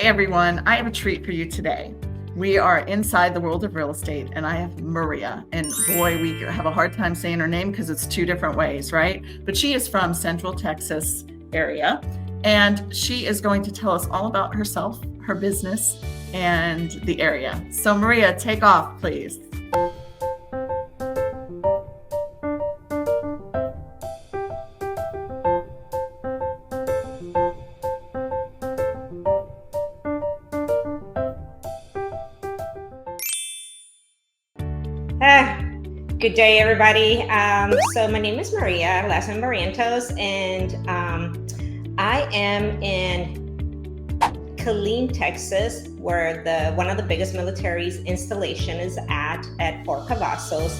Hey everyone, I have a treat for you today. We are inside the world of real estate and I have Maria, and boy, we have a hard time saying her name because it's two different ways, right? But she is from Central Texas area and she is going to tell us all about herself, her business, and the area. So Maria, take off, please. Good day, everybody. So my name is Maria Barrientos, and I am in Killeen, Texas, where one of the biggest military installation is at Fort Cavazos.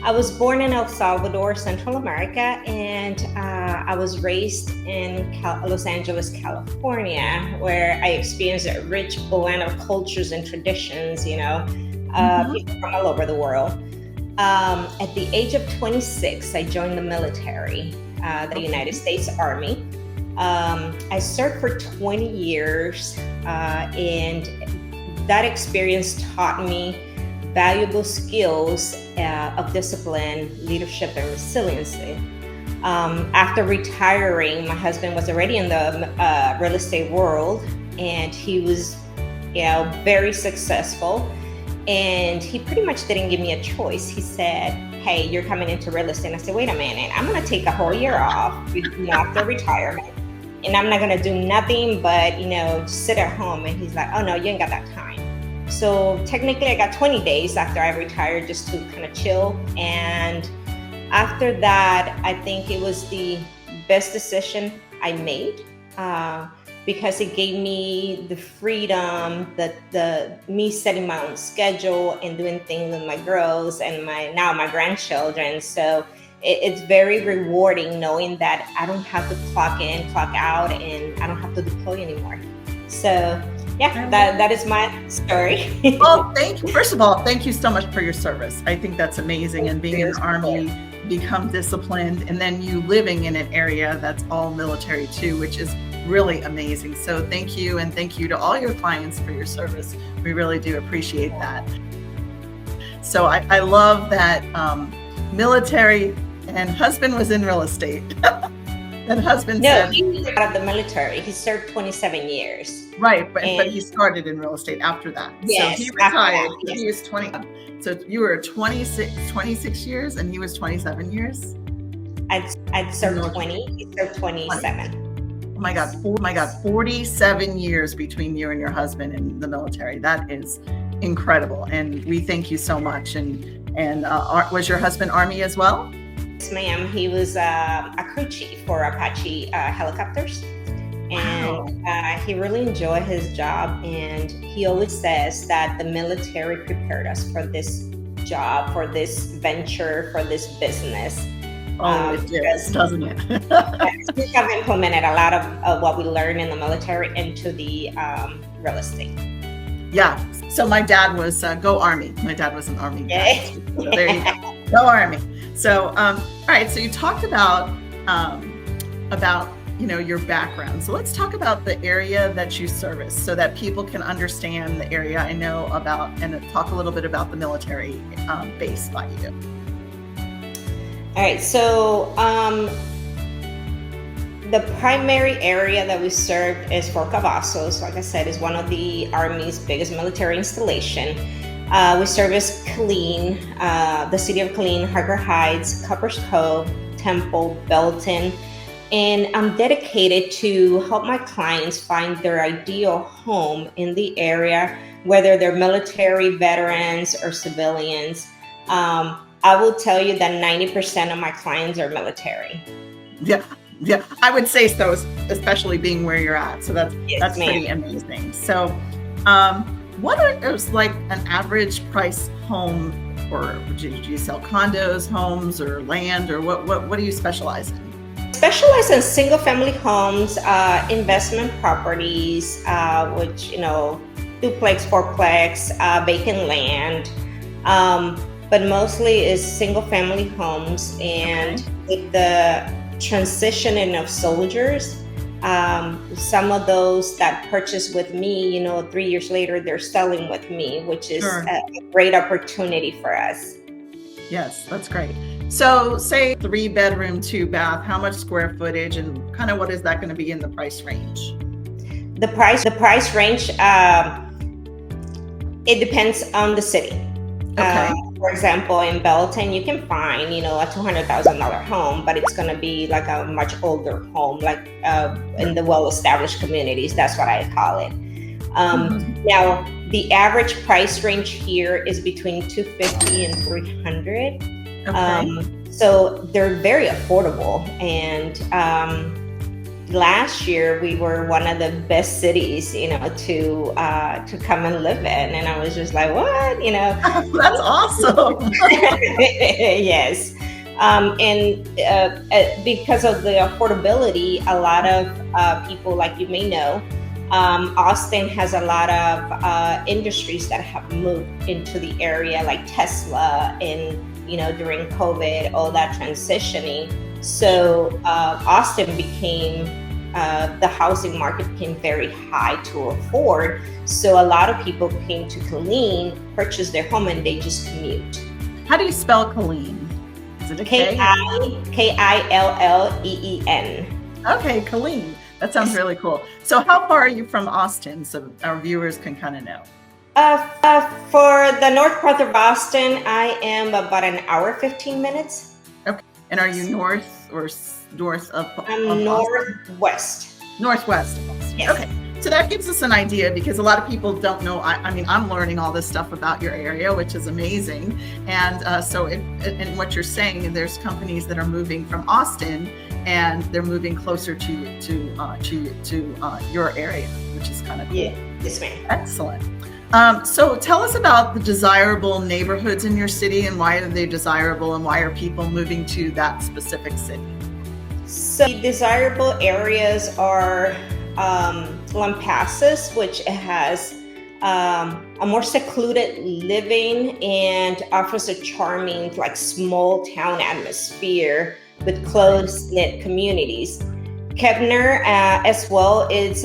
I was born in El Salvador, Central America, and I was raised in Los Angeles, California, where I experienced a rich blend of cultures and traditions, people from all over the world. At the age of 26, I joined the military, the United States Army. I served for 20 years, and that experience taught me valuable skills of discipline, leadership, and resiliency. After retiring, my husband was already in the real estate world, and he was, very successple. And he pretty much didn't give me a choice. He said, "Hey, you're coming into real estate." And I said, "Wait a minute, I'm gonna take a whole year off after retirement. And I'm not gonna do nothing but, just sit at home." And he's like, "Oh no, you ain't got that time." So technically I got 20 days after I retired just to kind of chill. And after that, I think it was the best decision I made. Because it gave me the freedom, me setting my own schedule and doing things with my girls and my grandchildren. So it's very rewarding knowing that I don't have to clock in, clock out, and I don't have to deploy anymore. So yeah, that is my story. Well, thank you. First of all, thank you so much for your service. I think that's amazing. And being in the Army, become disciplined, and then you living in an area that's all military too, which is really amazing. So thank you, and thank you to all your clients for your service. We really do appreciate that. So I love that military, and husband was in real estate. And husband said he was out of the military. He served 27 years. Right, but he started in real estate after that. Yes, so he retired. Yes. He was 20. So you were 26 years, and he was 27 years. I'd served 20. He served 27. Oh my God, 47 years between you and your husband in the military. That is incredible. And we thank you so much. And was your husband Army as well? Yes, ma'am. He was a crew chief for Apache helicopters. And he really enjoyed his job. And he always says that the military prepared us for this job, for this venture, for this business. Oh, it does, doesn't it? We have implemented a lot of what we learned in the military into the real estate. Yeah. So my dad was go Army. My dad was an Army guy. So there you go. Go Army. So all right. So you talked about your background. So let's talk about the area that you service, so that people can understand the area I know about, and talk a little bit about the military base by you. All right, so the primary area that we served is Fort Cavazos. Like I said, is one of the Army's biggest military installation. We service Killeen, the city of Killeen, Harker Heights, Copperas Cove, Temple, Belton, and I'm dedicated to help my clients find their ideal home in the area, whether they're military, veterans, or civilians. I will tell you that 90% of my clients are military. Yeah, I would say so, especially being where you're at. So that's pretty amazing. So, what is like an average price home, or do you sell condos, homes, or land, or what do you specialize in? Specialize in single-family homes, investment properties, which duplex, fourplex, vacant land. But mostly is single family homes. And with the transitioning of soldiers, Some of those that purchase with me, 3 years later, they're selling with me, which is Sure. a great opportunity for us. Yes, that's great. So say 3-bedroom, 2-bath, how much square footage and kind of what is that going to be in the price range? The price range, it depends on the city. Okay. For example, in Belton, you can find, a $200,000 home, but it's going to be like a much older home, like in the well-established communities. That's what I call it. Now, the average price range here is between $250 and $300. Okay. So they're very affordable. And last year we were one of the best cities, to come and live in. And I was just like, what? That's awesome. Yes. And because of the affordability, a lot of people, like you may know, Austin has a lot of industries that have moved into the area, like Tesla and, during COVID, all that transitioning. So Austin became, the housing market became very high to afford. So a lot of people came to Killeen, purchased their home, and they just commute. How do you spell Killeen? Is it a K? Killeen. Okay, Killeen. That sounds really cool. So how far are you from Austin so our viewers can kind of know? For the north part of Austin, I am about an hour, 15 minutes. Okay. And are you north or north of I'm northwest. Northwest of Austin. Yes. Okay. So that gives us an idea because a lot of people don't know. I mean, I'm learning all this stuff about your area, which is amazing. And and what you're saying, there's companies that are moving from Austin and they're moving closer to your area, which is kind of cool. Yeah. Yes, ma'am. Excellent. So tell us about the desirable neighborhoods in your city and why are they desirable and why are people moving to that specific city? So the desirable areas are Lampasas, which has a more secluded living and offers a charming, like, small town atmosphere with close-knit communities. Kepner as well is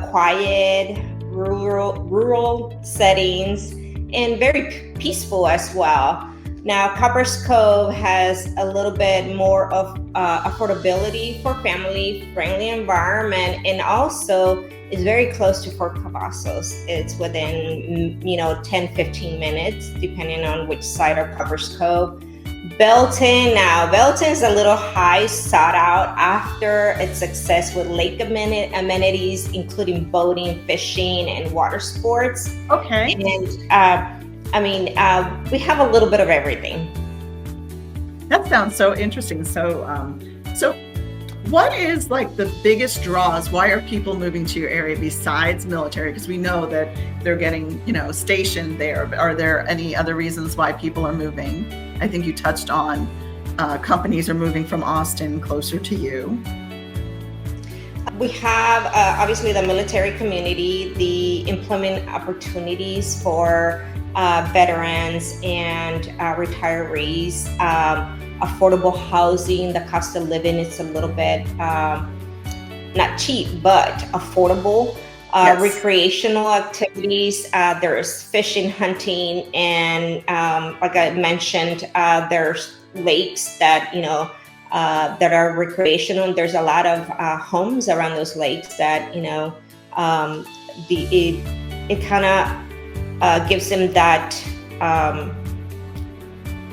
quiet, rural settings and very peaceful as well. Now, Copperas Cove has a little bit more of affordability for family-friendly environment, and also is very close to Fort Cavazos. It's within 10-15 minutes, depending on which side of Copperas Cove. Belton is a little high sought out after its success with lake amenities, including boating, fishing, and water sports. Okay. And we have a little bit of everything. That sounds so interesting. So what is like the biggest draws? Why are people moving to your area besides military? Because we know that they're getting, stationed there. Are there any other reasons why people are moving? I think you touched on companies are moving from Austin closer to you. We have obviously the military community, the employment opportunities for veterans and retirees, affordable housing. The cost of living is a little bit not cheap, but affordable. Yes. Recreational activities, there's fishing, hunting, and like I mentioned, there's lakes that that are recreational. There's a lot of homes around those lakes that it kind of gives them that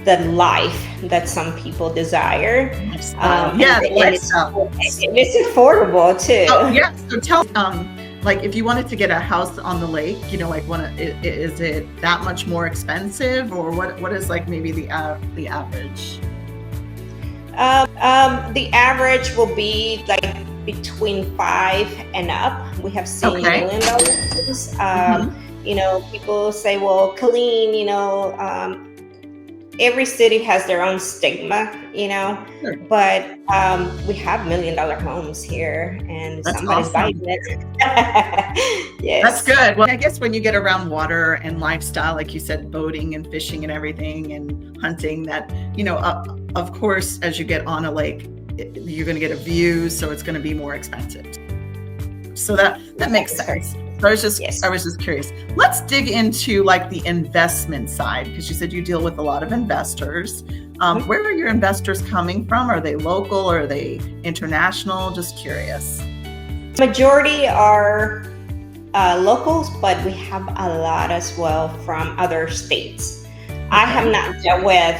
the life that some people desire. It's affordable too. Oh, yeah. So tell like if you wanted to get a house on the lake, is it that much more expensive, or what is like maybe the average? The average will be like between 5 and up. We have seen $1 million homes. People say, well, Killeen, every city has their own stigma, Sure. but we have $1 million homes here, and That's somebody's awesome. buying it. Yes. That's good. Well, I guess when you get around water and lifestyle, like you said, boating and fishing and everything and hunting, that, of course, as you get on a lake, you're going to get a view, so it's going to be more expensive. So that makes sense. So I was just curious. Let's dig into like the investment side, because you said you deal with a lot of investors. Where are your investors coming from? Are they local or are they international? Just curious. Majority are locals, but we have a lot as well from other states. Okay. I have not dealt with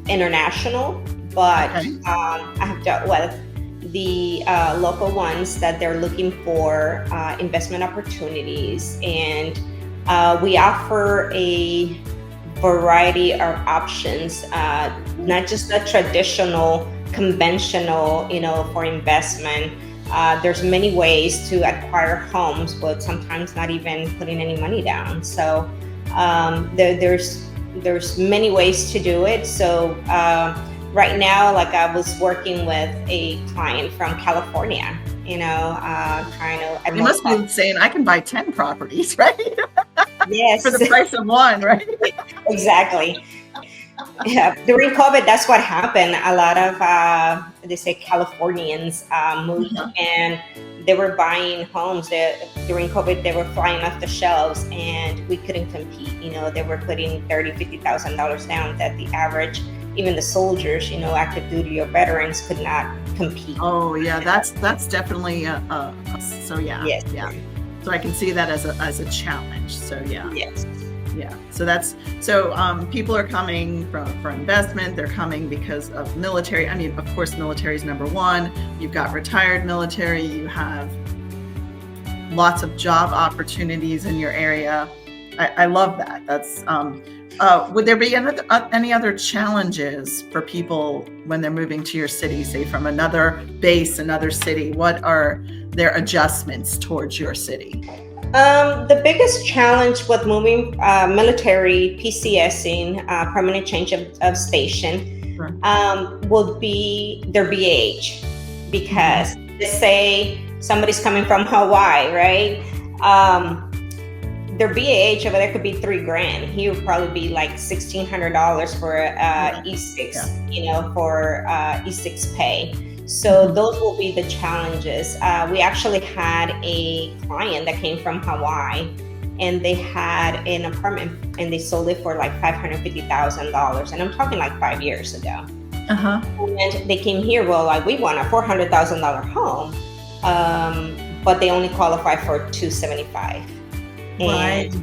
international, but okay. I have dealt with the local ones that they're looking for investment opportunities, and we offer a variety of options, not just the traditional, conventional, for investment. There's many ways to acquire homes, but sometimes not even putting any money down. So there's many ways to do it. So right now, like I was working with a client from California, trying to. You must be saying I can buy 10 properties, right? Yes. For the price of one, right? Exactly. Yeah. During COVID, that's what happened. A lot of, they say Californians moved and they were buying homes. During COVID, they were flying off the shelves and we couldn't compete. They were putting $30,000, $50,000 down that the average, even the soldiers, active duty or veterans could not compete. Oh yeah, that's definitely so yeah. Yes. Yeah. So I can see that as a challenge. So yeah. Yes. Yeah. So people are coming for investment. They're coming because of military. I mean, of course, military is number one. You've got retired military. You have lots of job opportunities in your area. I love that. That's would there be any other challenges for people when they're moving to your city, say from another base, another city? What are their adjustments towards your city? The biggest challenge with moving military PCSing, permanent change of station, will be their BAH, because let's say somebody's coming from Hawaii, right? Their BAH over there could be $3,000. He would probably be like $1,600 for E6, for E6 pay. So those will be the challenges. We actually had a client that came from Hawaii, and they had an apartment and they sold it for like $550,000. And I'm talking like 5 years ago. And they came here, we want a $400,000 home, but they only qualify for $275,000. And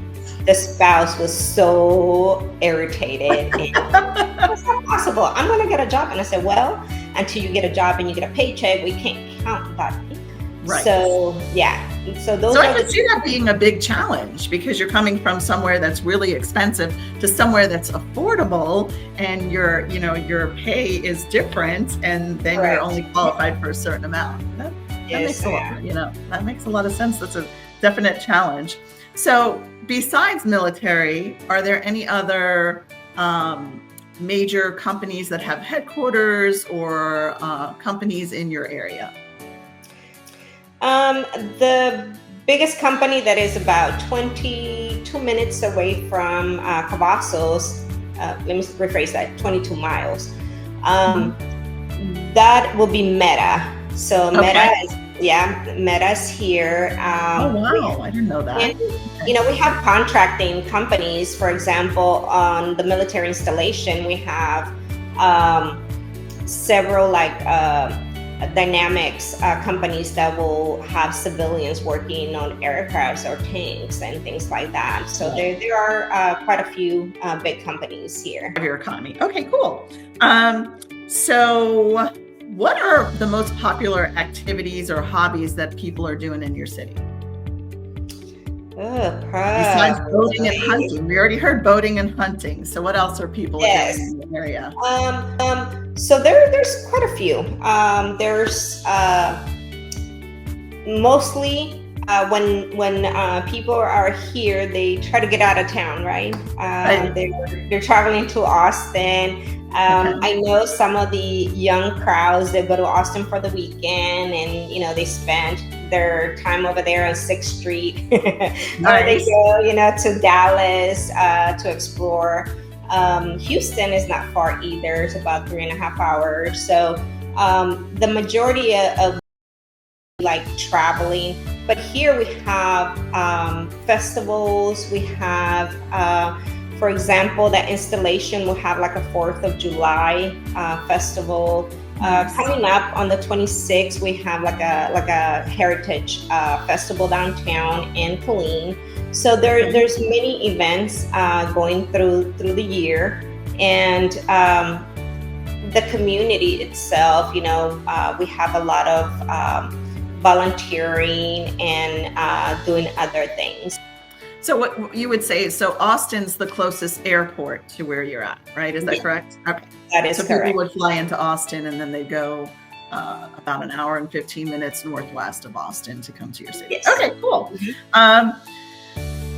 the spouse was so irritated. It's not possible. I'm going to get a job. And I said, well, until you get a job and you get a paycheck, we can't count that. Right. So, yeah. So I could see that being a big challenge, because you're coming from somewhere that's really expensive to somewhere that's affordable, and your pay is different, and then you're only qualified for a certain amount. That makes a lot of sense. That's a definite challenge. So besides military, are there any other major companies that have headquarters or companies in your area? The biggest company that is about 22 minutes away from Cavazos, let me rephrase that, 22 miles. That will be Meta. So Meta's here. Oh, wow. I didn't know that. And, we have contracting companies. For example, on the military installation, we have several dynamics companies that will have civilians working on aircrafts or tanks and things like that. So there are quite a few big companies here. Your economy. Okay, cool. So what are the most popular activities or hobbies that people are doing in your city? Besides boating and hunting. We already heard boating and hunting. So what else are people doing in the area? So there's quite a few. There's mostly when people are here, they try to get out of town, right? They're traveling to Austin. I know some of the young crowds, they go to Austin for the weekend, and they spend their time over there on 6th Street. Or they go, to Dallas to explore. Houston is not far either. It's about 3.5 hours. So the majority of like traveling. But here we have festivals. We have, for example, that installation will have like a 4th of July festival. Coming up on the 26th, we have like a heritage festival downtown in Killeen. So there's many events going through the year, and the community itself. We have a lot of volunteering and doing other things. So what you would say is, so Austin's the closest airport to where you're at, right? Is that correct? Okay. That is so correct. People would fly into Austin and then they go about an hour and 15 minutes northwest of Austin to come to your city. Yes. Okay, cool.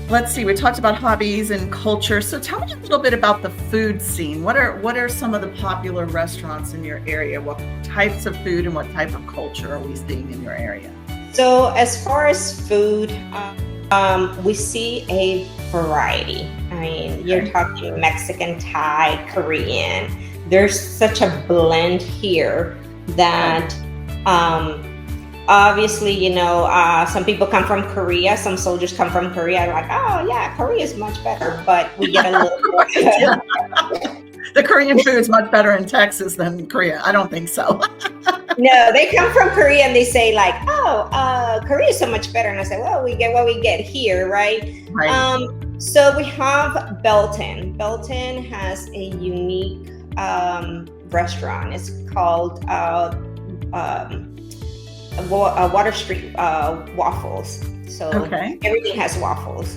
Let's see, we talked about hobbies and culture. So tell me a little bit about the food scene. What are some of the popular restaurants in your area? What types of food and what type of culture are we seeing in your area? So as far as food, we see a variety. I mean, you're talking Mexican, Thai, Korean. There's such a blend here that obviously, some people come from Korea. Some soldiers come from Korea. I'm like, oh yeah, Korea is much better. But we get a little The Korean food is much better in Texas than Korea. I don't think so. No, they come from Korea and they say like, oh, Korea is so much better. And I say, well, we get what we get here, right? Right. So we have Belton. Belton has a unique restaurant. It's called Water Street Waffles. So everything has waffles.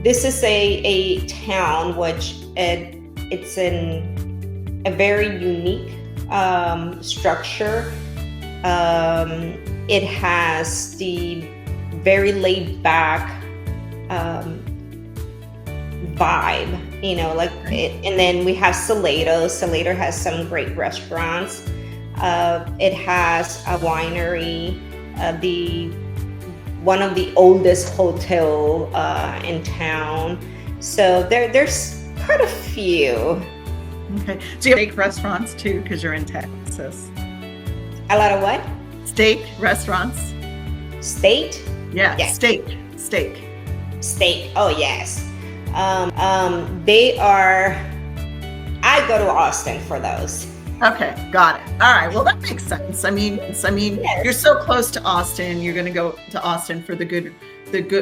This is a town which it's in a very unique structure. It has the very laid back vibe, and then we have Salado. Salado has some great restaurants. It has a winery, one of the oldest hotel in town. So there's quite a few. Okay. Do you make restaurants too, because you're in Texas? A lot of what? Steak restaurants. State? Yeah. Yes. Steak. Oh yes. They are. I go to Austin for those. Okay, got it. All right. Well, that makes sense. I mean, Yes. You're so close to Austin. You're going to go to Austin for the good,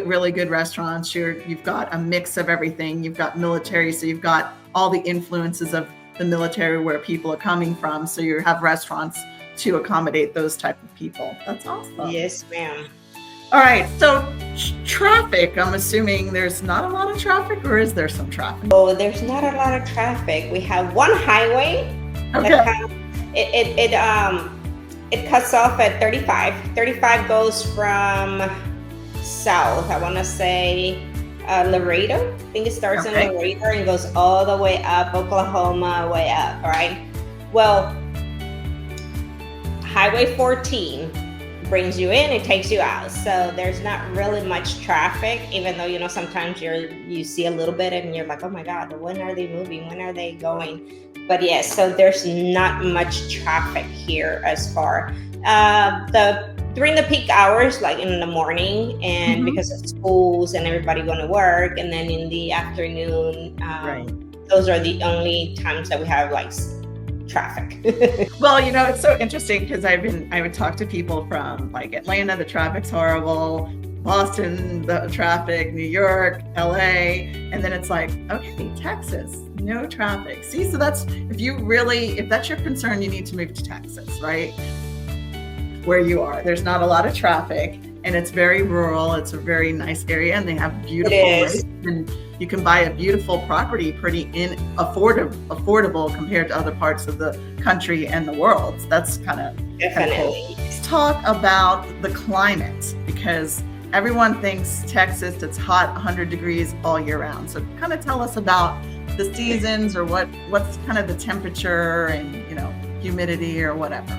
really good restaurants. You've got a mix of everything. You've got military, so you've got all the influences of the military where people are coming from. So you have restaurants to accommodate those type of people. That's awesome. Yes, ma'am. All right. So traffic. I'm assuming there's not a lot of traffic, or is there some traffic? Oh, there's not a lot of traffic. We have one highway. Okay. It cuts off at 35. 35 goes from south. I want to say Laredo. I think it starts in Laredo and goes all the way up Oklahoma, way up. Right. Well, Highway 14 brings you in, it takes you out. So there's not really much traffic, even though, sometimes you see a little bit and you're like, oh my God, when are they moving? When are they going? But yes, so there's not much traffic here as far. During the peak hours, like in the morning, and because of schools and everybody going to work, and then in the afternoon, those are the only times that we have like traffic. Well, it's so interesting because I would talk to people from like Atlanta, the traffic's horrible, Boston, the traffic, New York, LA, and then it's like, okay, Texas, no traffic. See, so that's, if that's your concern, you need to move to Texas, right? Where you are. There's not a lot of traffic and it's very rural. It's a very nice area and they have beautiful rates, and you can buy a beautiful property pretty affordable compared to other parts of the country and the world. So that's kind of definitely cool. Let's talk about the climate, because everyone thinks Texas, it's hot 100 degrees all year round. So kind of tell us about the seasons, or what's kind of the temperature and humidity or whatever.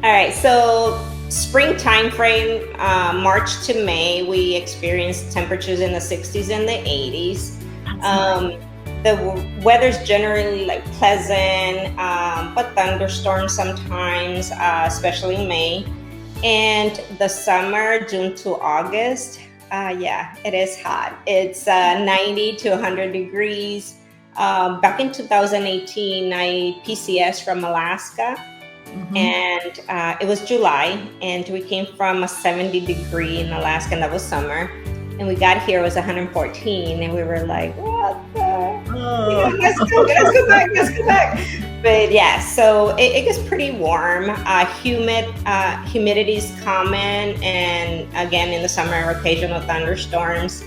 All right, so spring time frame, March to May, we experience temperatures in the 60s and the 80s. Nice. weather's generally like pleasant, but thunderstorms sometimes, especially in May. And the summer, June to August, yeah, it is hot. It's 90 to 100 degrees. Back in 2018, I PCS from Alaska, and it was July, and we came from a 70 degree in Alaska, and that was summer. And we got here, it was 114, and we were like, what the? Let's go back. But yeah, so it gets pretty warm. Humidity is common, and again, in the summer, occasional thunderstorms.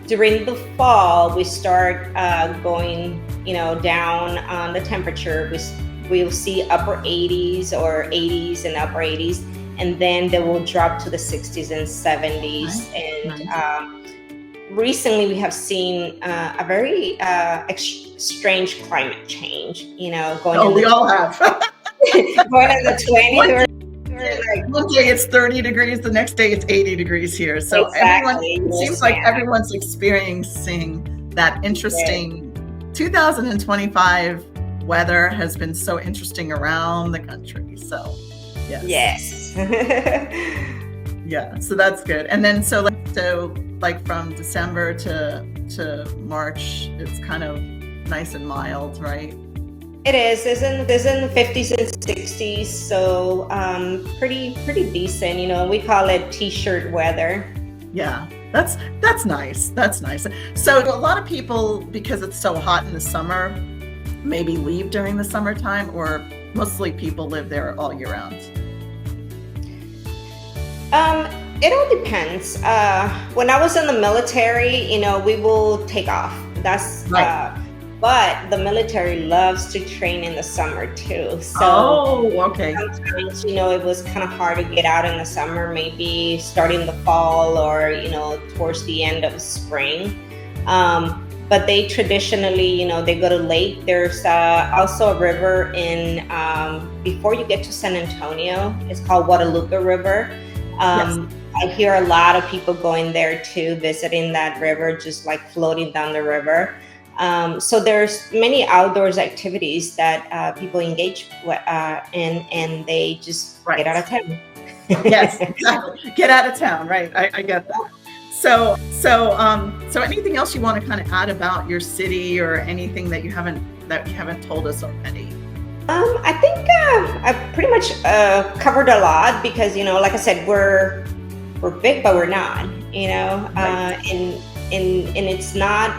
During the fall, we start going, down on the temperature. We'll see upper 80s or 80s and upper 80s. And then they will drop to the 60s and 70s. And recently we have seen a very strange climate change, going we all have. going in the 20s. One day it's 30 degrees, the next day it's 80 degrees here. So exactly. It seems like everyone's experiencing that interesting 2025 weather has been so interesting around the country. So yes. Yeah, so that's good. And then so from December to March, it's kind of nice and mild, right? It is. It's in the 50s and 60s, so pretty decent. We call it t-shirt weather. Yeah, that's nice. That's nice. So a lot of people, because it's so hot in the summer, maybe leave during the summertime, or mostly people live there all year round. It all depends. When I was in the military, we will take off. That's right. But the military loves to train in the summer too. So okay. Sometimes, it was kind of hard to get out in the summer, maybe starting the fall or, towards the end of spring. But they traditionally, they go to lake. There's also a river in, before you get to San Antonio, it's called Guadalupe River. Yes. I hear a lot of people going there too, visiting that river, just like floating down the river. So there's many outdoors activities that people engage in, and they just get out of town. Yes, exactly. Get out of town, right? I get that. So anything else you want to kind of add about your city, or anything that you haven't told us already? I think I pretty much covered a lot, because like I said, we're big, but we're not. Right. And it's not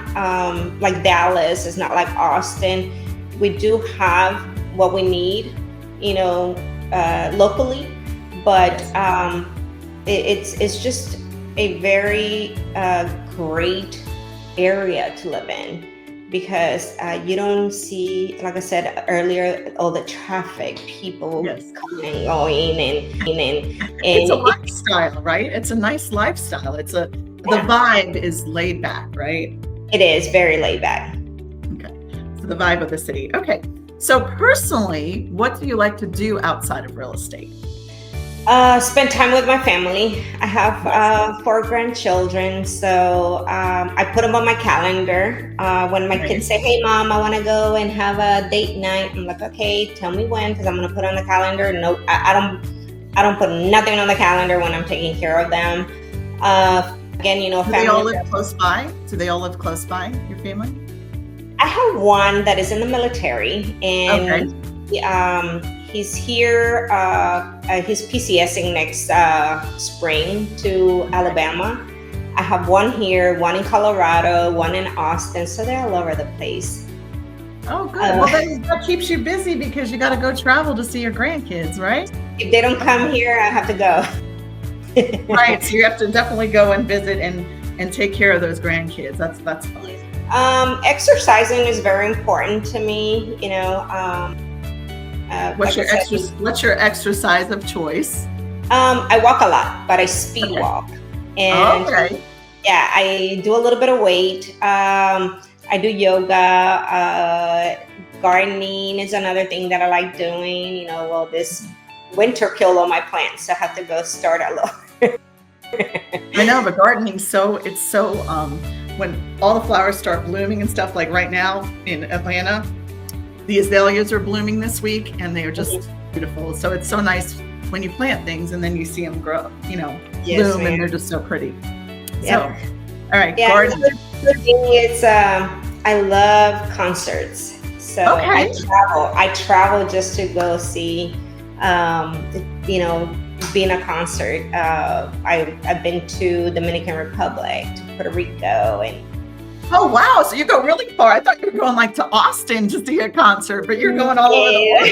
like Dallas. It's not like Austin. We do have what we need, locally, but it's just a very great area to live in, because you don't see, like I said earlier, all the traffic, people coming and going, and it's a lifestyle, right? It's a nice lifestyle. The vibe is laid back, right? It is very laid back. Okay, so the vibe of the city. Okay, so personally, what do you like to do outside of real estate? Spend time with my family. I have 4 grandchildren, so I put them on my calendar. When my kids say, "Hey, Mom, I want to go and have a date night," I'm like, "Okay, tell me when, because I'm going to put on the calendar." No, I don't put nothing on the calendar when I'm taking care of them. Again, Do they all live close by? Do they all live close by, your family? I have one that is in the military, and he's here. He's PCSing next spring to Alabama. I have one here, one in Colorado, one in Austin, so they're all over the place. Oh, good. Well, that keeps you busy, because you got to go travel to see your grandkids, right? If they don't come here, I have to go. Right, so you have to definitely go and visit and take care of those grandkids. That's fine. Exercising is very important to me. What's your exercise of choice? I walk a lot, but I speed walk. And yeah, I do a little bit of weight. I do yoga. Gardening is another thing that I like doing. This winter killed all my plants, so I have to go start all over. I know, but gardening, it's so when all the flowers start blooming and stuff, like right now in Atlanta, the azaleas are blooming this week and they are just beautiful. So it's so nice when you plant things and then you see them grow, bloom, and they're just so pretty. So, all right, garden. The thing is, I love concerts. So I travel just to go see, be in a concert. I've been to Dominican Republic, to Puerto Rico, and oh wow! So you go really far. I thought you were going like to Austin to see a concert, but you're going all over the world.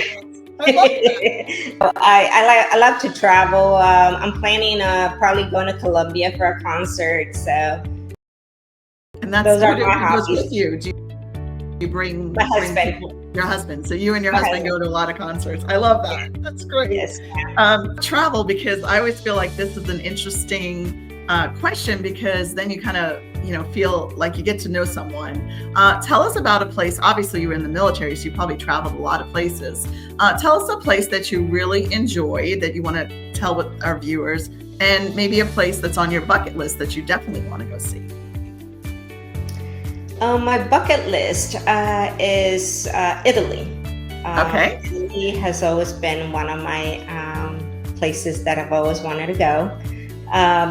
I love that. I love to travel. I'm planning probably going to Colombia for a concert. So, and that's those are my who goes hobbies. with you. Do you bring my husband? Your husband. So you and your husband go to a lot of concerts. I love that. That's great. Yes. Travel, because I always feel like this is an interesting question, because then you kind of feel like you get to know someone. Tell us about a place. Obviously, you were in the military, so you probably traveled a lot of places. Tell us a place that you really enjoyed that you want to tell with our viewers, and maybe a place that's on your bucket list that you definitely want to go see. My bucket list is Italy. Okay. Italy has always been one of my places that I've always wanted to go.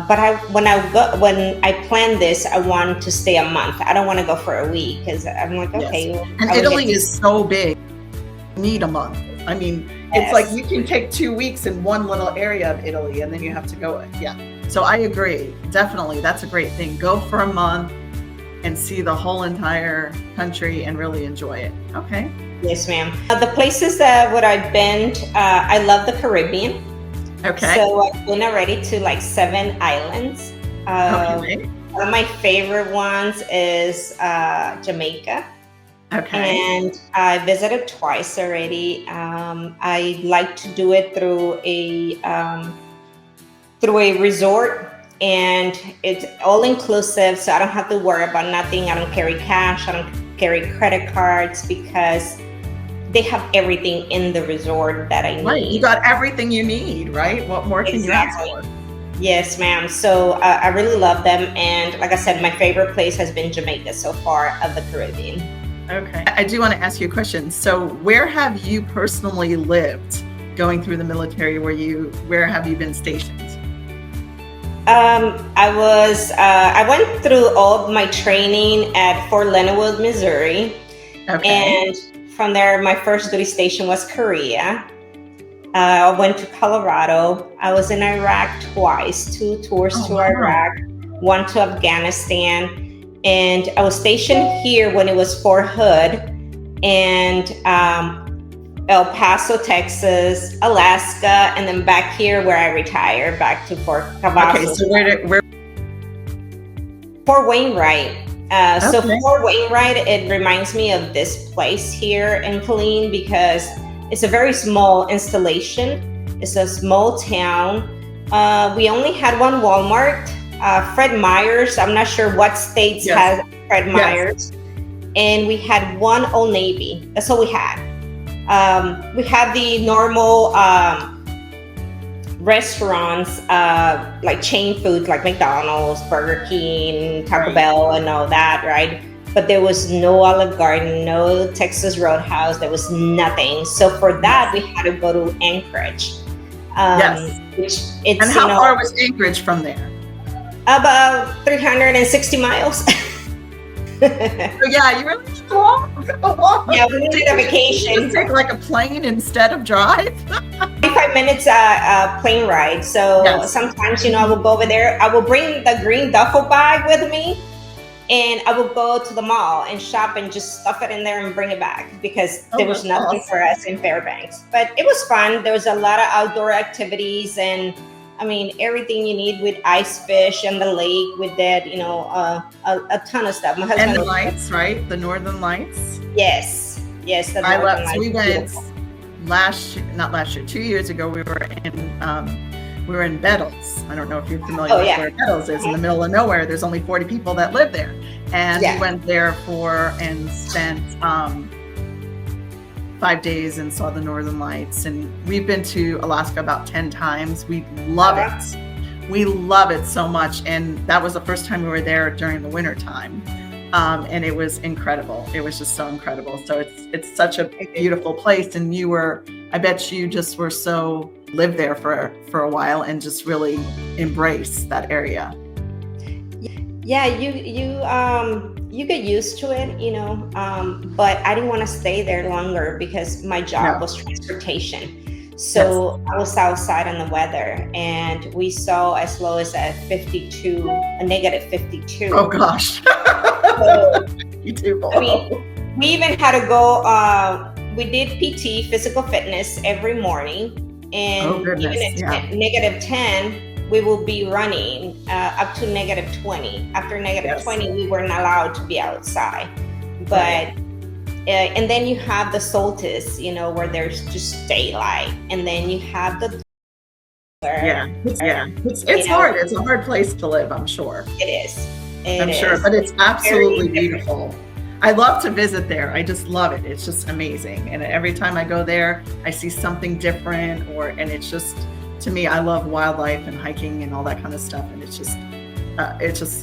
But when I plan this, I want to stay a month. I don't want to go for a week, because I'm like, okay. Yes. And Italy is so big. You need a month. I mean, it's like you can take 2 weeks in one little area of Italy, and then you have to go. Yeah. So I agree. Definitely. That's a great thing. Go for a month and see the whole entire country and really enjoy it. Okay. Yes, ma'am. The places that I've been, I love the Caribbean. Okay. So I've been already to like 7 islands. Okay. One of my favorite ones is Jamaica. Okay. And I visited twice already. I like to do it through a resort. And it's all inclusive, so I don't have to worry about nothing. I don't carry cash. I don't carry credit cards, because they have everything in the resort that I need. Right. You got everything you need, right? What more can you ask for? Yes, ma'am. So I really love them. And like I said, my favorite place has been Jamaica so far of the Caribbean. Okay. I do want to ask you a question. So where have you personally lived going through the military? Where have you been stationed? I went through all of my training at Fort Leonard, Missouri. Okay. And from there, my first duty station was Korea. I went to Colorado. I was in Iraq twice, 2 tours to Iraq, 1 to Afghanistan. And I was stationed here when it was Fort Hood, and El Paso, Texas, Alaska, and then back here where I retired, back to Fort Cavazos. Okay, so where? Fort Wainwright. So Fort Wainwright, it reminds me of this place here in Killeen, because it's a very small installation. It's a small town. We only had 1 Walmart. Fred Meyer's, I'm not sure what states has Fred Meyer's. And we had 1 Old Navy. That's all we had. We had the normal restaurants, like chain foods like McDonald's, Burger King, Taco Bell, and all that, right? But there was no Olive Garden, no Texas Roadhouse. There was nothing. So for that, we had to go to Anchorage. And how far was Anchorage from there? About 360 miles. So yeah, you really need to walk. Yeah, we needed a vacation. Just take like a plane instead of drive. 45 minutes plane ride. So sometimes, I will go over there. I will bring the green duffel bag with me, and I will go to the mall and shop and just stuff it in there and bring it back, because there was nothing for us in Fairbanks. But it was fun. There was a lot of outdoor activities, and everything you need with ice fish and the lake with that, a ton of stuff. My husband, and the lights, right? The Northern Lights. Yes. The I Northern love. Lights. So we went 2 years ago. We were in Bettles. I don't know if you're familiar with where Bettles is. In the middle of nowhere. There's only 40 people that live there, and we went there and spent 5 days and saw the Northern Lights. And we've been to Alaska about 10 times. We love it. We love it so much. And that was the first time we were there during the winter time. And it was incredible. It was just so incredible. So it's such a beautiful place. And I bet you just were so lived there for a while and just really embrace that area. Yeah, you get used to it, but I didn't want to stay there longer because my job was transportation. So I was outside on the weather, and we saw as low as a negative 52. Oh gosh. So, you too. I mean, we even had to go, we did PT, physical fitness, every morning. And even at negative 10, we will be running up to negative 20. After negative 20, we weren't allowed to be outside. But and then you have the solstice, where there's just daylight, and then you have the it's hard. It's a hard place to live, I'm sure. It is. I'm sure, but it's absolutely beautiful. I love to visit there. I just love it. It's just amazing. And every time I go there, I see something different, and it's just, to me, I love wildlife and hiking and all that kind of stuff. And it's just,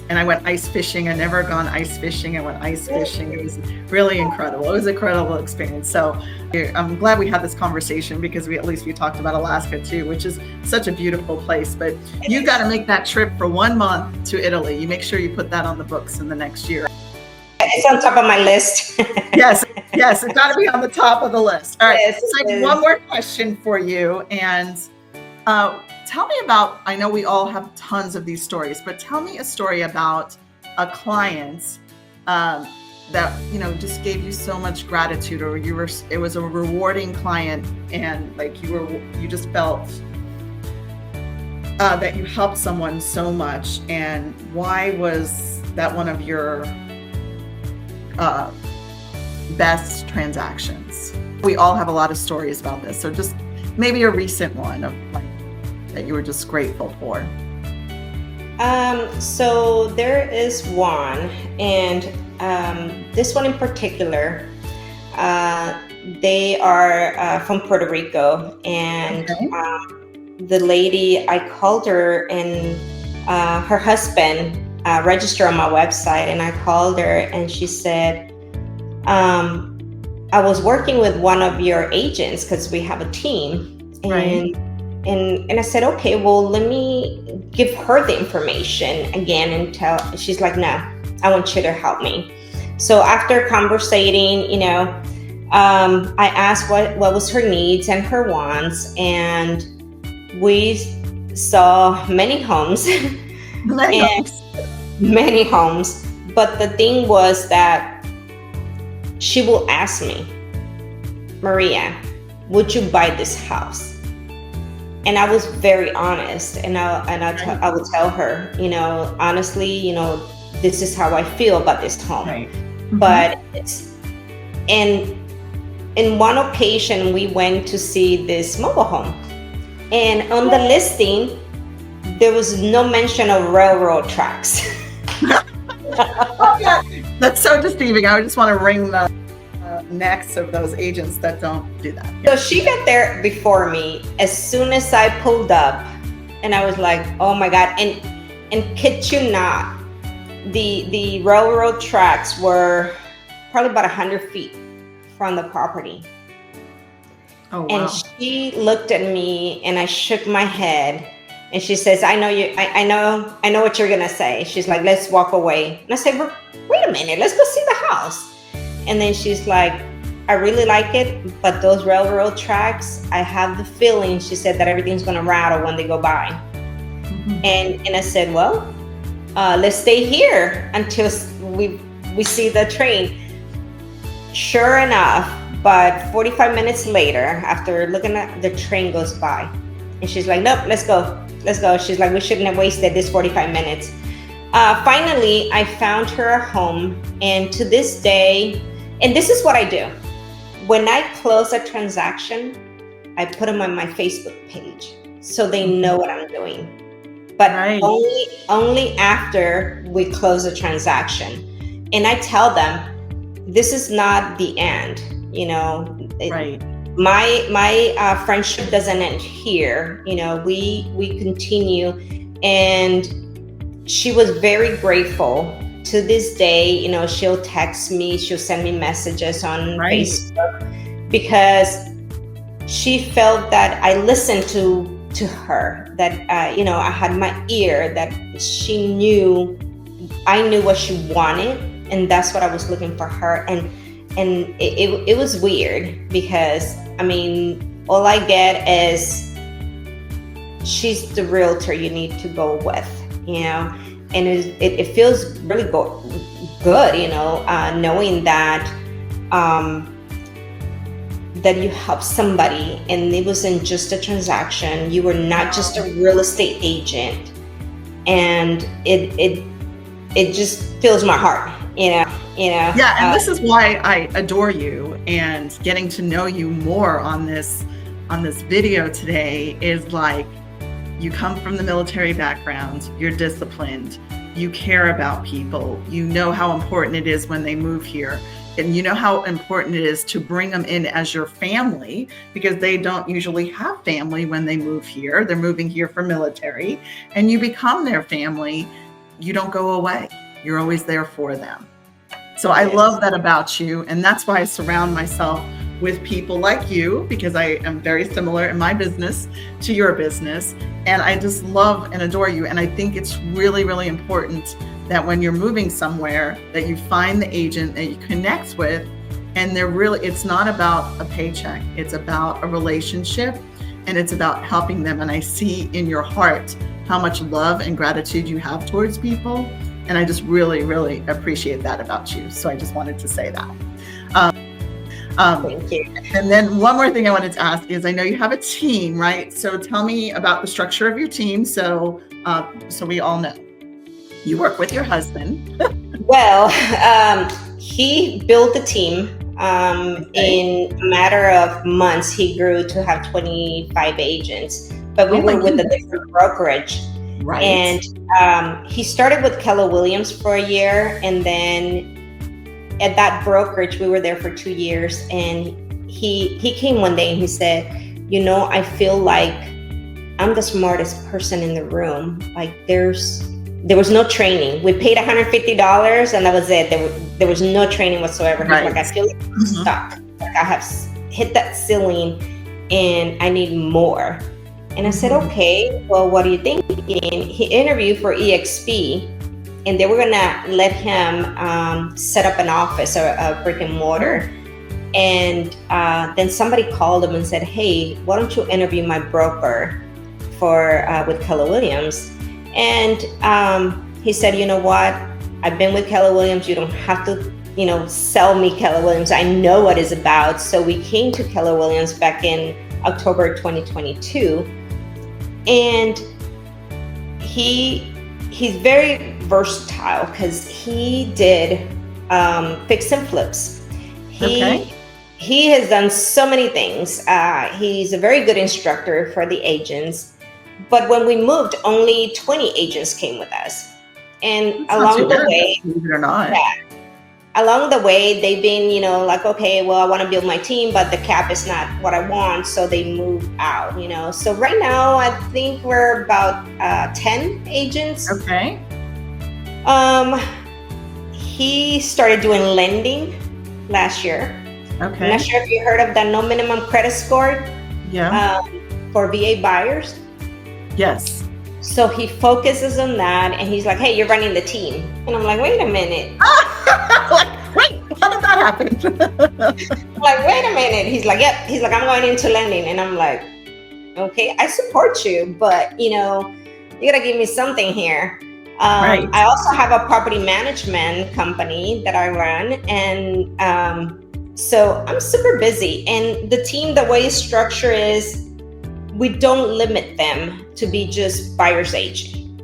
and I went ice fishing. I never gone ice fishing. I went ice fishing. It was really incredible. It was an incredible experience. So I'm glad we had this conversation, because we talked about Alaska too, which is such a beautiful place. But you got to make that trip for 1 month to Italy. You make sure you put that on the books in the next year. It's on top of my list. Yes, it's got to be on the top of the list. All right, so one more question for you, and tell me about, I know we all have tons of these stories, but tell me a story about a client that, just gave you so much gratitude, or it was a rewarding client, and like you just felt that you helped someone so much. And why was that one of your best transactions? We all have a lot of stories about this, so just maybe a recent one of that you were just grateful for. So there is one, and this one in particular, they are from Puerto Rico, and the lady, I called her, and her husband registered on my website, and I called her, and she said, I was working with one of your agents because we have a team, and I said, okay, well, let me give her the information again and she's like, no, I want you to help me. So after conversating, I asked what was her needs and her wants, and we saw many homes. Many homes. But the thing was that she will ask me, Maria, would you buy this house? And I was very honest, and I would tell her, honestly, this is how I feel about this home. Right. Mm-hmm. But in one occasion, we went to see this mobile home, and on the listing, there was no mention of railroad tracks. Oh, yeah. That's so deceiving. I just want to wring the necks of those agents that don't do that. So she got there before me as soon as I pulled up, and I was like, oh my God. And kid you not, the railroad tracks were probably about 100 feet from the property. Oh, wow. And she looked at me, and I shook my head, and she says, I know what you're gonna say. She's like, let's walk away. And I said, wait a minute, let's go see the house. And then she's like, I really like it, but those railroad tracks, I have the feeling, she said, that everything's gonna rattle when they go by. Mm-hmm. And I said, well, let's stay here until we see the train. Sure enough, but 45 minutes later, after looking at the train goes by, and she's like, nope, let's go. She's like, we shouldn't have wasted this 45 minutes. Finally, I found her a home, and to this day, and this is what I do. When I close a transaction, I put them on my Facebook page so they know what I'm doing. But only after we close a transaction. And I tell them, this is not the end, My friendship doesn't end here. We continue, And she was very grateful. To this day, you know, she'll text me, she'll send me messages on Facebook, because she felt that I listened to her, that, you know, I had my ear, that she knew, I knew what she wanted, and that's what I was looking for her. And it was weird, because, I mean, all I get is, she's the realtor you need to go with, you know. And it feels really good, you know, knowing that that you helped somebody, and it wasn't just a transaction. You were not just a real estate agent, and it just fills my heart, you know. Yeah, and this is why I adore you, and getting to know you more on this video today is like, you come from the military background, you're disciplined, you care about people, you know how important it is when they move here, and you know how important it is to bring them in as your family, because they don't usually have family when they move here. They're moving here for military, and you become their family. You don't go away. You're always there for them. So I love that about you, and that's why I surround myself with people like you, because I am very similar in my business to your business. And I just love and adore you. And I think it's really, really important that when you're moving somewhere, that you find the agent that you connect with, and it's not about a paycheck. It's about a relationship, and it's about helping them. And I see in your heart how much love and gratitude you have towards people. And I just really, really appreciate that about you. So I just wanted to say that. Thank you. And then one more thing I wanted to ask is, I know you have a team, right? So tell me about the structure of your team, so we all know. You work with your husband. Well, he built the team. In a matter of months, he grew to have 25 agents, but we were with a different brokerage. Right. And he started with Keller Williams for a year, and then at that brokerage, we were there for 2 years, and he came one day and he said, you know, I feel like I'm the smartest person in the room. Like there was no training. We paid $150 and that was it. There was no training whatsoever. He's like, I feel like I'm stuck. Like I have hit that ceiling and I need more. And I said, okay, well, what do you think? And he interviewed for EXP, and they were gonna let him set up an office or a brick and mortar. And then somebody called him and said, hey, why don't you interview my broker with Keller Williams? And he said, you know what? I've been with Keller Williams. You don't have to, you know, sell me Keller Williams. I know what it's about. So we came to Keller Williams back in October 2022. And he's very versatile because he did fix and flips. He has done so many things. He's a very good instructor for the agents. But when we moved, only 20 agents came with us. And along the way, believe it or not. Along the way, they've been, you know, like, okay, well, I want to build my team, but the cap is not what I want. So they move out, you know. So right now, I think we're about 10 agents. Okay. He started doing lending last year. Okay. I'm not sure if you heard of the no minimum credit score. Yeah. For VA buyers. Yes. So he focuses on that, and he's like, hey, you're running the team. And I'm like, wait a minute. Like, wait, how did that happen? I'm like, wait a minute. He's like, yep. He's like, I'm going into lending. And I'm like, okay, I support you, but you know, you gotta give me something here. Right. I also have a property management company that I run, and so I'm super busy. And the team, the way it's structured is, we don't limit them to be just buyer's agent.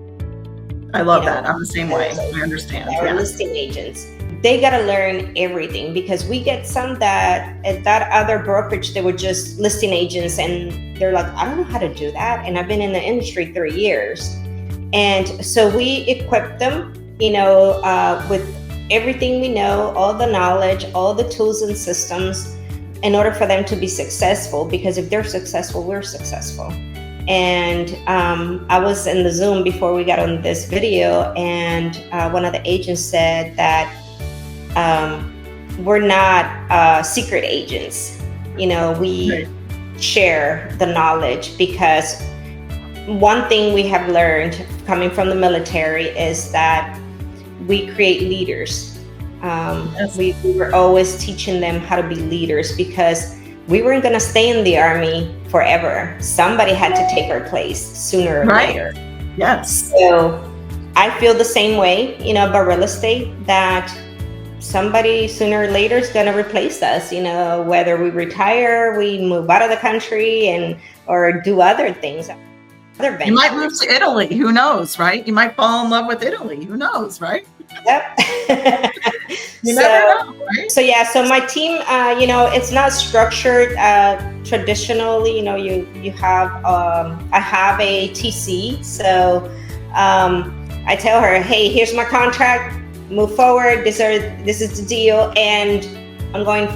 I love that. I'm the same way. I understand. They're listing agents. They got to learn everything, because we get some that at that other brokerage, they were just listing agents, and they're like, I don't know how to do that. And I've been in the industry 3 years. And so we equip them, you know, with everything we know, all the knowledge, all the tools and systems, in order for them to be successful. Because if they're successful, we're successful. And I was in the Zoom before we got on this video, and one of the agents said that we're not secret agents. We Right. share the knowledge, because one thing we have learned coming from the military is that we create leaders. Yes. We were always teaching them how to be leaders, because we weren't going to stay in the Army forever. Somebody had to take our place sooner or Right. later. Yes. So I feel the same way, about real estate, that somebody sooner or later is going to replace us, whether we retire, we move out of the country or do other things. You might move to Italy. Who knows, right? You might fall in love with Italy. Who knows, right? Yep. You never know, right? So my team, it's not structured traditionally. You have, I have a TC. So I tell her, hey, here's my contract, move forward. This is the deal. And I'm going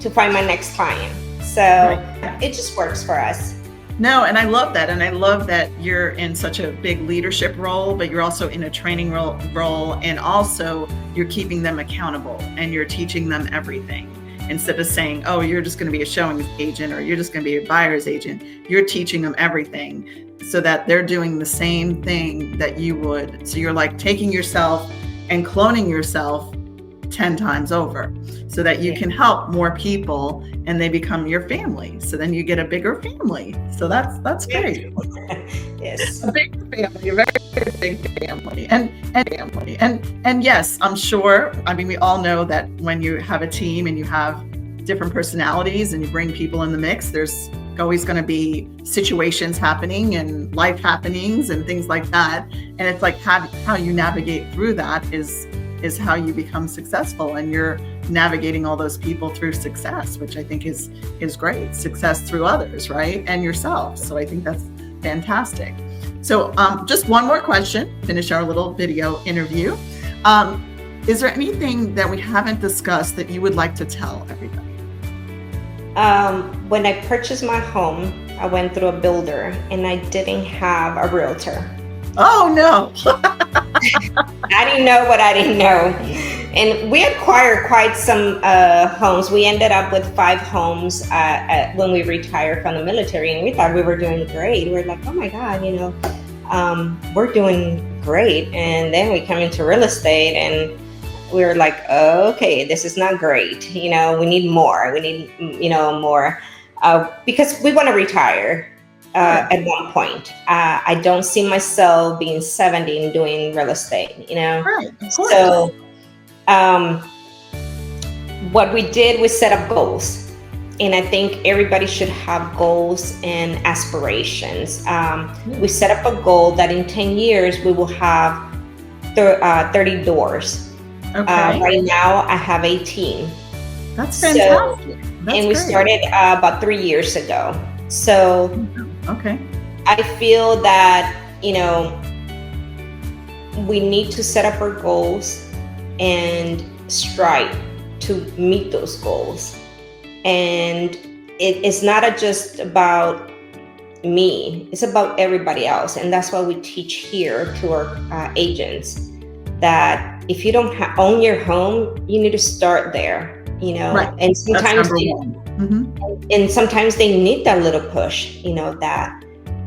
to find my next client. So It just works for us. No, and I love that. And I love that you're in such a big leadership role, but you're also in a training role, and also you're keeping them accountable and you're teaching them everything. Instead of saying, oh, you're just going to be a showing agent or you're just going to be a buyer's agent, you're teaching them everything so that they're doing the same thing that you would. So you're like taking yourself and cloning yourself 10 times over so that you can help more people and they become your family. So then you get a bigger family. So that's great. Yes. A big family, a very big family. And yes, I'm sure, we all know that when you have a team and you have different personalities and you bring people in the mix, there's always going to be situations happening and life happenings and things like that. And it's like how you navigate through that is how you become successful, and you're navigating all those people through success, which I think is great. Success through others, right? And yourself. So I think that's fantastic. So just one more question, finish our little video interview. Is there anything that we haven't discussed that you would like to tell everybody? When I purchased my home, I went through a builder and I didn't have a realtor. Oh no. I didn't know what I didn't know. And we acquired quite some homes. We ended up with 5 homes when we retired from the military, and we thought we were doing great. We were like, oh my God, we're doing great. And then we come into real estate and we were like, oh, okay, this is not great. We need more. We need, more because we want to retire. At one point, I don't see myself being 70 and doing real estate, Right, of course. So what we did was set up goals, and I think everybody should have goals and aspirations. We set up a goal that in 10 years we will have 30 doors. Okay. Right now I have 18. That's fantastic. And we started about 3 years ago. So okay. I feel that, we need to set up our goals and strive to meet those goals. And it's not just about me, it's about everybody else. And that's why we teach here to our agents that if you don't own your home, you need to start there, Right. And sometimes Mm-hmm. and sometimes they need that little push, that,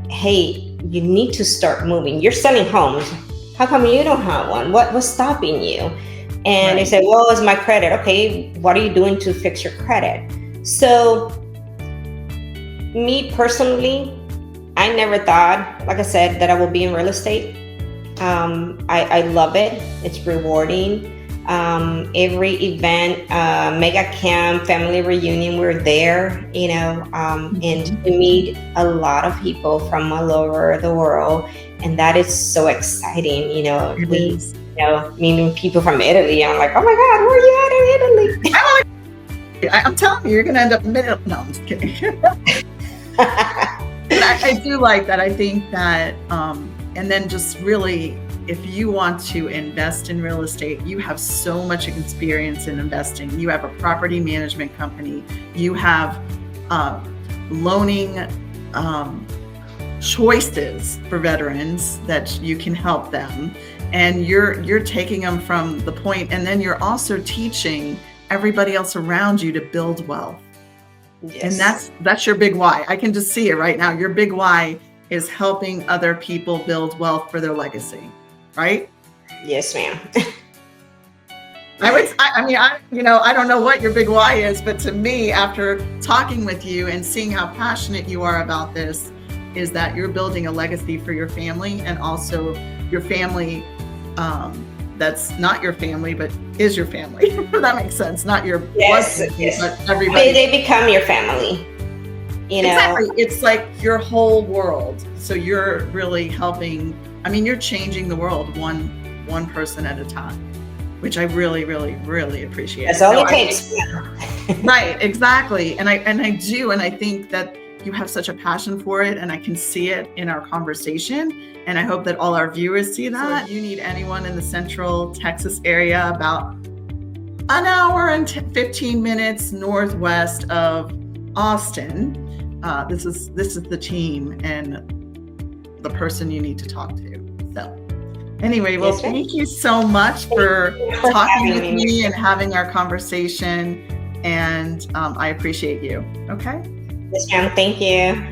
hey, you need to start moving. You're selling homes. How come you don't have one? What's stopping you? And They say, well, it's my credit. Okay, what are you doing to fix your credit? So me personally, I never thought, like I said, that I would be in real estate. I love it. It's rewarding. Every event, mega camp, family reunion, we're there, and we meet a lot of people from all over the world, and that is so exciting. Meeting people from Italy. I'm like, oh my God, where are you at in Italy? I'm telling you, you're going to end up in the middle. No, I'm just kidding. But I do like that. I think that, and then just really, if you want to invest in real estate, you have so much experience in investing. You have a property management company. You have loaning choices for veterans that you can help them. And you're taking them from the point, and then you're also teaching everybody else around you to build wealth. Yes. And that's your big why. I can just see it right now. Your big why is helping other people build wealth for their legacy, right? Yes, ma'am. I don't know what your big why is, but to me, after talking with you and seeing how passionate you are about this, is that you're building a legacy for your family, and also your family that's not your family, but is your family. That makes sense. Not your blood family, but everybody. They become your family. You know? Exactly. It's like your whole world. So you're really helping. I mean, you're changing the world one person at a time, which I really, really, really appreciate. That's all it takes. Right. Exactly. And I do. And I think that you have such a passion for it, and I can see it in our conversation. And I hope that all our viewers see that. So if you need anyone in the Central Texas area, about an hour and 15 minutes northwest of Austin, this is the team and the person you need to talk to. So anyway, well, thank you so much for talking with me and having our conversation. And I appreciate you. Okay. Yes, ma'am. Thank you.